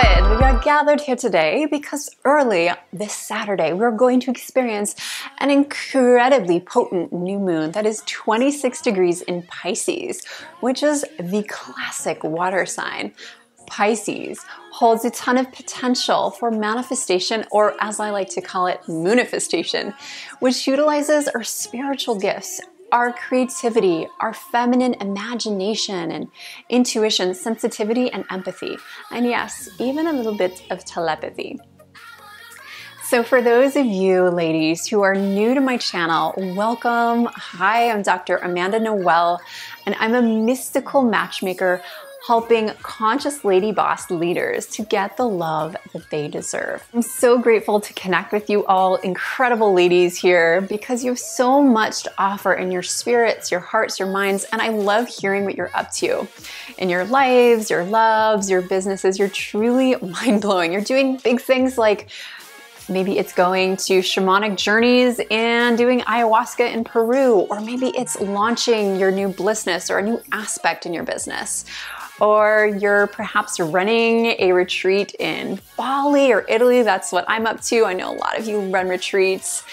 Beloved, we are gathered here today because early this Saturday we're going to experience an incredibly potent new moon that is 26 degrees in Pisces, which is the classic water sign. Pisces holds a ton of potential for manifestation, or as I like to call it, moonifestation, which utilizes our spiritual gifts, our creativity, our feminine imagination and intuition, sensitivity and empathy, and yes, even a little bit of telepathy. So for those of you ladies who are new to my channel, welcome. Hi, I'm Dr. Amanda Noel, and I'm a mystical matchmaker helping conscious lady boss leaders to get the love that they deserve. I'm so grateful to connect with you all incredible ladies here because you have so much to offer in your spirits, your hearts, your minds, and I love hearing what you're up to in your lives, your loves, your businesses. You're truly mind-blowing. You're doing big things like maybe it's going to shamanic journeys and doing ayahuasca in Peru, or maybe it's launching your new blissness or a new aspect in your business. Or you're perhaps running a retreat in Bali or Italy. That's what I'm up to. I know a lot of you run retreats.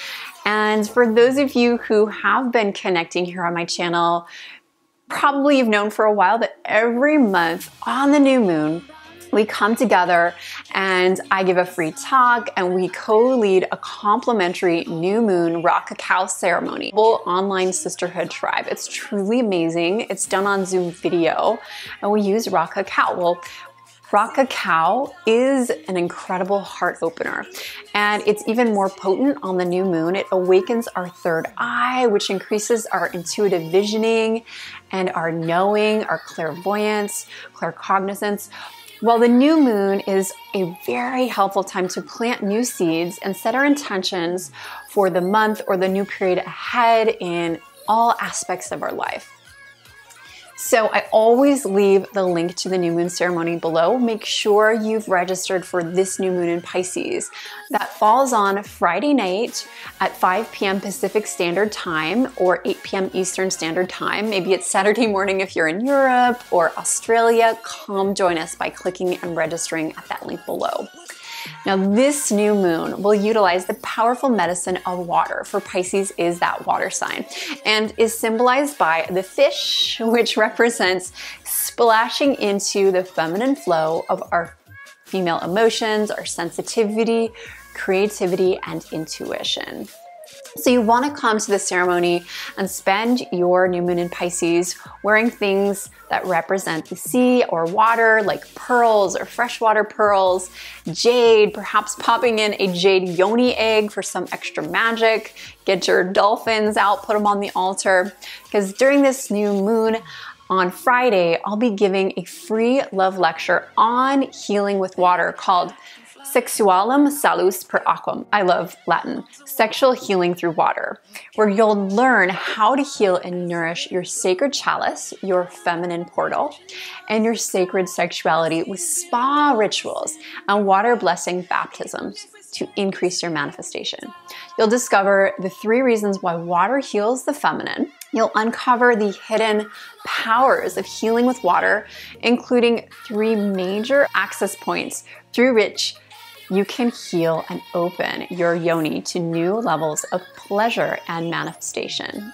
And for those of you who have been connecting here on my channel, probably you've known for a while that every month on the new moon, we come together and I give a free talk and we co-lead a complimentary new moon rock cacao ceremony. Full online sisterhood tribe. It's truly amazing. It's done on Zoom video and we use rock cacao. Well, rock cacao is an incredible heart opener and it's even more potent on the new moon. It awakens our third eye, which increases our intuitive visioning and our knowing, our clairvoyance, claircognizance. Well, the new moon is a very helpful time to plant new seeds and set our intentions for the month or the new period ahead in all aspects of our life. So I always leave the link to the new moon ceremony below. Make sure you've registered for this new moon in Pisces. That falls on Friday night at 5 p.m. Pacific Standard Time or 8 p.m. Eastern Standard Time. Maybe it's Saturday morning if you're in Europe or Australia. Come join us by clicking and registering at that link below. Now, this new moon will utilize the powerful medicine of water, for Pisces is that water sign, and is symbolized by the fish, which represents splashing into the feminine flow of our female emotions, our sensitivity, creativity, and intuition. So you want to come to the ceremony and spend your new moon in Pisces wearing things that represent the sea or water, like pearls or freshwater pearls, jade, perhaps popping in a jade yoni egg for some extra magic. Get your dolphins out, put them on the altar, because during this new moon on Friday, I'll be giving a free love lecture on healing with water called Sexualem Salus per Aquam. I love Latin. Sexual healing through water, where you'll learn how to heal and nourish your sacred chalice, your feminine portal, and your sacred sexuality with spa rituals and water blessing baptisms to increase your manifestation. You'll discover the 3 reasons why water heals the feminine. You'll uncover the hidden powers of healing with water, including 3 major access points through which you can heal and open your yoni to new levels of pleasure and manifestation.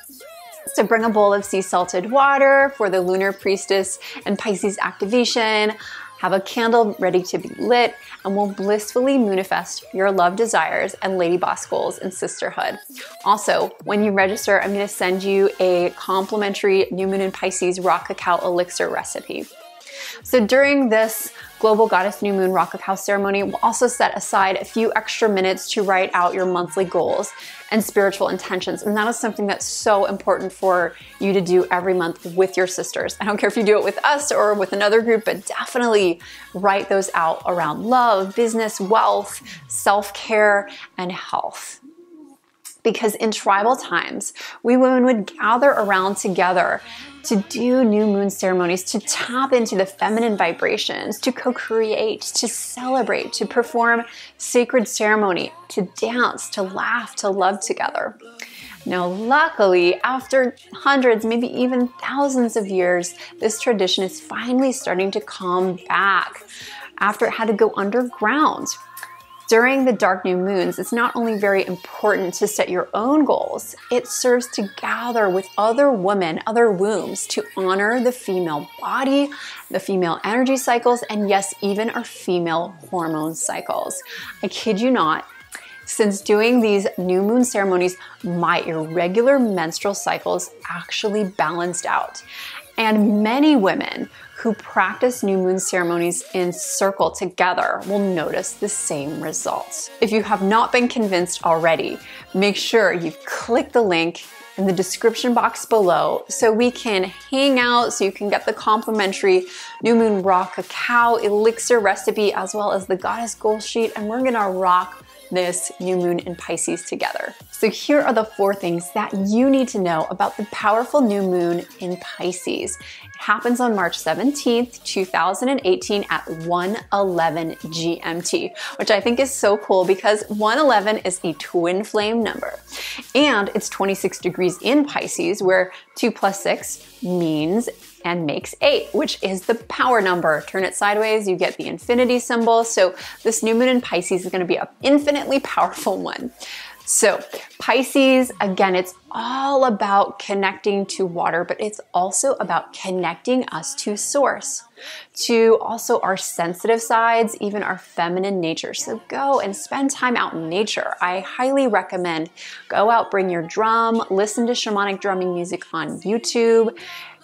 So bring a bowl of sea salted water for the lunar priestess and Pisces activation. Have a candle ready to be lit, and we'll blissfully moonifest your love desires and lady boss goals in sisterhood. Also, when you register, I'm going to send you a complimentary new moon in Pisces rock cacao elixir recipe. So during this Global Goddess New Moon Rock Cacao ceremony, we'll also set aside a few extra minutes to write out your monthly goals and spiritual intentions. And that is something that's so important for you to do every month with your sisters. I don't care if you do it with us or with another group, but definitely write those out around love, business, wealth, self-care, and health. Because in tribal times, we women would gather around together to do new moon ceremonies, to tap into the feminine vibrations, to co-create, to celebrate, to perform sacred ceremony, to dance, to laugh, to love together. Now, luckily, after hundreds, maybe even thousands of years, this tradition is finally starting to come back. after it had to go underground. During the dark new moons, it's not only very important to set your own goals, it serves to gather with other women, other wombs, to honor the female body, the female energy cycles, and yes, even our female hormone cycles. I kid you not, since doing these new moon ceremonies, my irregular menstrual cycles actually balanced out. And many women who practice new moon ceremonies in circle together will notice the same results. If you have not been convinced already, make sure you click the link in the description box below so we can hang out, so you can get the complimentary new moon raw cacao elixir recipe as well as the goddess goal sheet, and we're gonna rock this new moon in Pisces together. So here are the 4 things that you need to know about the powerful new moon in Pisces. It happens on March 17th, 2018 at 1:11 GMT, which I think is so cool because 1:11 is a twin flame number. And it's 26 degrees in Pisces, where 2 + 6 means and makes 8, which is the power number. Turn it sideways, you get the infinity symbol. So this new moon in Pisces is going to be an infinitely powerful one. So Pisces, again, it's all about connecting to water, but it's also about connecting us to source, to also our sensitive sides, even our feminine nature. So go and spend time out in nature. I highly recommend go out, bring your drum, listen to shamanic drumming music on YouTube.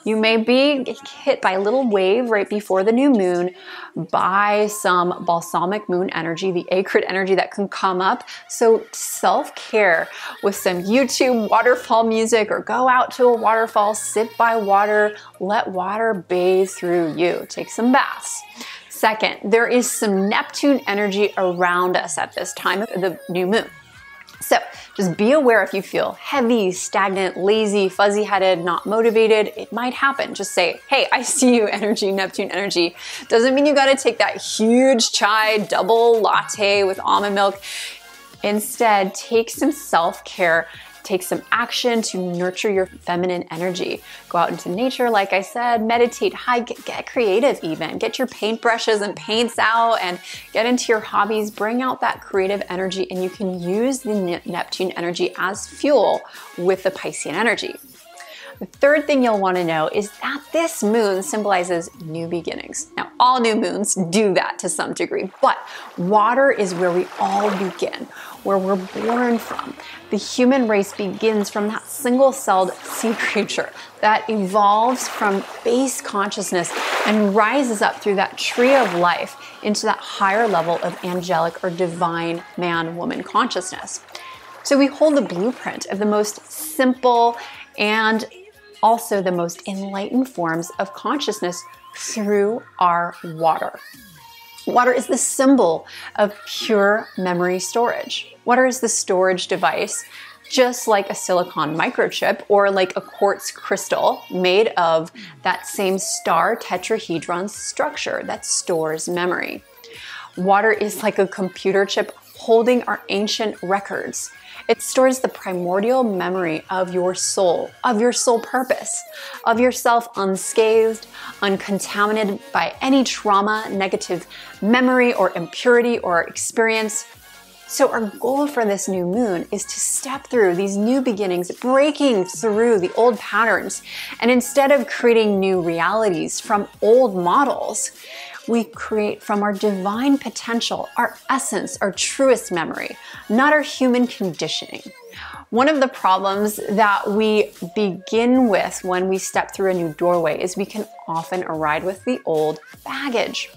You may be hit by a little wave right before the new moon by some balsamic moon energy, the acrid energy that can come up. So self-care with some YouTube waterfall music, or go out to a waterfall, sit by water, let water bathe through you. Take some baths. Second, there is some Neptune energy around us at this time of the new moon. So just be aware if you feel heavy, stagnant, lazy, fuzzy-headed, not motivated. It might happen. Just say, hey, I see you energy, Neptune energy. Doesn't mean you got to take that huge chai double latte with almond milk. Instead, take some self-care. Take some action to nurture your feminine energy. Go out into nature, like I said, meditate, hike, get creative even. Get your paintbrushes and paints out and get into your hobbies. Bring out that creative energy, and you can use the Neptune energy as fuel with the Piscean energy. The third thing you'll want to know is that this moon symbolizes new beginnings. Now, all new moons do that to some degree, but water is where we all begin, where we're born from. The human race begins from that single-celled sea creature that evolves from base consciousness and rises up through that tree of life into that higher level of angelic or divine man-woman consciousness. So we hold the blueprint of the most simple and also the most enlightened forms of consciousness through our water. Water is the symbol of pure memory storage. Water is the storage device, just like a silicon microchip or like a quartz crystal made of that same star tetrahedron structure that stores memory. Water is like a computer chip holding our ancient records. It stores the primordial memory of your soul purpose, of yourself unscathed, uncontaminated by any trauma, negative memory, or impurity or experience. So our goal for this new moon is to step through these new beginnings, breaking through the old patterns. And instead of creating new realities from old models, we create from our divine potential, our essence, our truest memory, not our human conditioning. One of the problems that we begin with when we step through a new doorway is we can often arrive with the old baggage.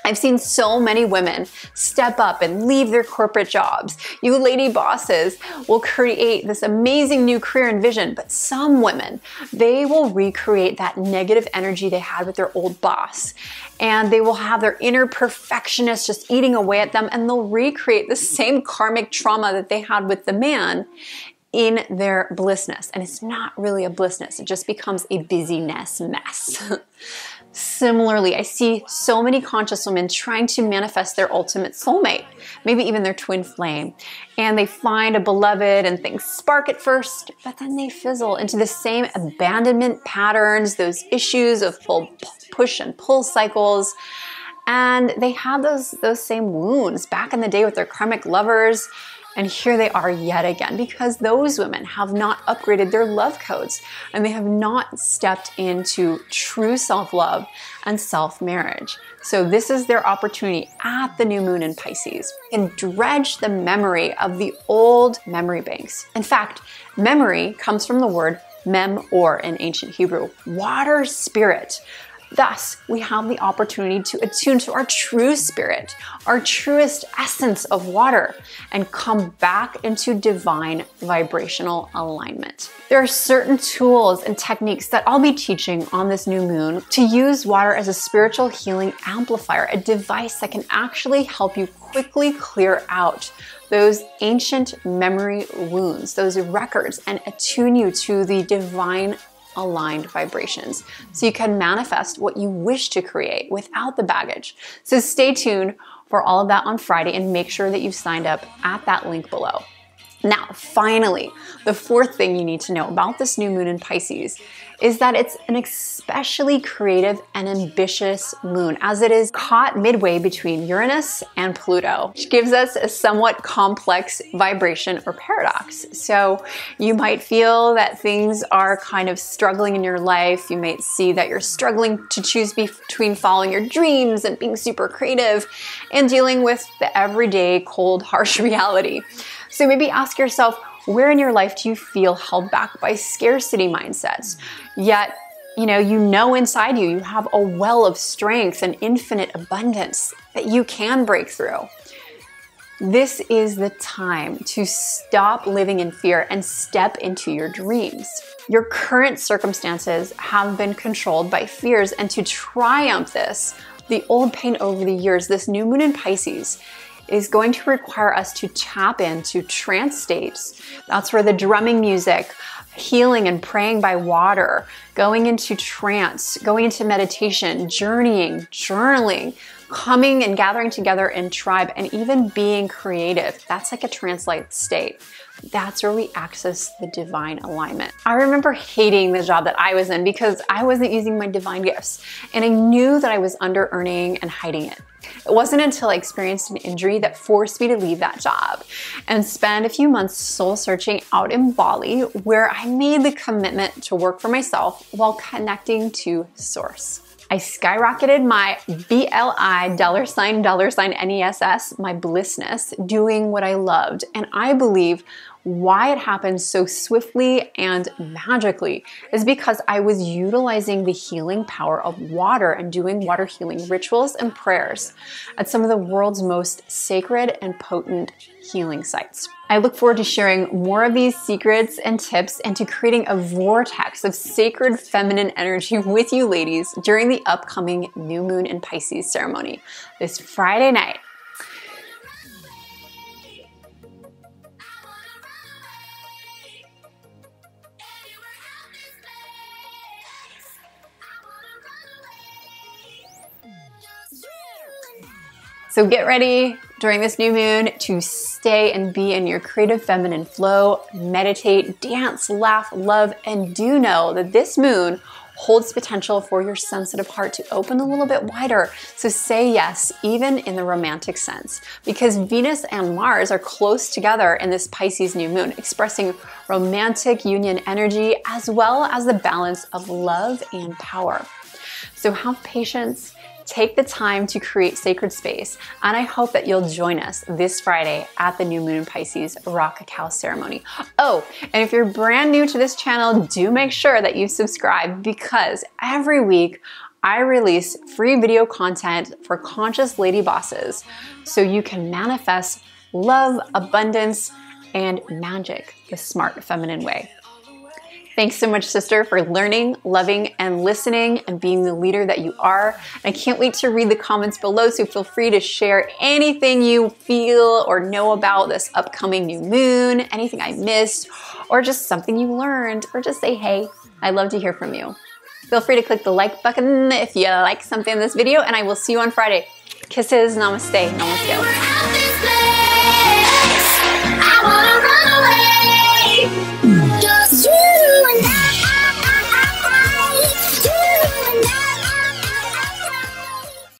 I've seen so many women step up and leave their corporate jobs. You lady bosses will create this amazing new career and vision, but some women, they will recreate that negative energy they had with their old boss. And they will have their inner perfectionist just eating away at them, and they'll recreate the same karmic trauma that they had with the man in their blissness. And it's not really a blissness, it just becomes a busyness mess. Similarly, I see so many conscious women trying to manifest their ultimate soulmate, maybe even their twin flame. And they find a beloved and things spark at first, but then they fizzle into the same abandonment patterns, those issues of full push and pull cycles. And they had those same wounds back in the day with their karmic lovers. And here they are yet again, because those women have not upgraded their love codes and they have not stepped into true self-love and self-marriage. So this is their opportunity at the new moon in Pisces, and dredge the memory of the old memory banks. In fact, memory comes from the word mem or in ancient Hebrew, water spirit. Thus, we have the opportunity to attune to our true spirit, our truest essence of water, and come back into divine vibrational alignment. There are certain tools and techniques that I'll be teaching on this new moon to use water as a spiritual healing amplifier, a device that can actually help you quickly clear out those ancient memory wounds, those records, and attune you to the divine aligned vibrations so you can manifest what you wish to create without the baggage. So stay tuned for all of that on Friday, and make sure that you've signed up at that link below. Now, finally, the fourth thing you need to know about this new moon in Pisces is that it's an especially creative and ambitious moon, as it is caught midway between Uranus and Pluto, which gives us a somewhat complex vibration or paradox. So you might feel that things are kind of struggling in your life. You might see that you're struggling to choose between following your dreams and being super creative and dealing with the everyday cold, harsh reality. So maybe ask yourself, where in your life do you feel held back by scarcity mindsets? Yet, you know inside you have a well of strength and infinite abundance that you can break through. This is the time to stop living in fear and step into your dreams. Your current circumstances have been controlled by fears, and to triumph this, the old pain over the years, this new moon in Pisces is going to require us to tap into trance states. That's where the drumming music, healing and praying by water, going into trance, going into meditation, journeying, journaling, coming and gathering together in tribe, and even being creative. That's like a trance-like state. That's where we access the divine alignment. I remember hating the job that I was in because I wasn't using my divine gifts, and I knew that I was under-earning and hiding it. It wasn't until I experienced an injury that forced me to leave that job and spend a few months soul searching out in Bali, where I made the commitment to work for myself while connecting to Source. I skyrocketed my BLI $NESS, my blissness, doing what I loved. And I believe why it happened so swiftly and magically is because I was utilizing the healing power of water and doing water healing rituals and prayers at some of the world's most sacred and potent healing sites. I look forward to sharing more of these secrets and tips, and to creating a vortex of sacred feminine energy with you ladies during the upcoming new moon in Pisces ceremony this Friday night. So get ready during this new moon to stay and be in your creative feminine flow, meditate, dance, laugh, love, and do know that this moon holds potential for your sensitive heart to open a little bit wider. So say yes, even in the romantic sense, because Venus and Mars are close together in this Pisces new moon, expressing romantic union energy as well as the balance of love and power. So have patience. Take the time to create sacred space, and I hope that you'll join us this Friday at the new moon in Pisces Rock Cacao ceremony. Oh, and if you're brand new to this channel, do make sure that you subscribe, because every week I release free video content for conscious lady bosses so you can manifest love, abundance, and magic the smart feminine way. Thanks so much, sister, for learning, loving, and listening, and being the leader that you are. And I can't wait to read the comments below, so feel free to share anything you feel or know about this upcoming new moon, anything I missed, or just something you learned, or just say, hey, I'd love to hear from you. Feel free to click the like button if you like something in this video, and I will see you on Friday. Kisses, namaste, namaste.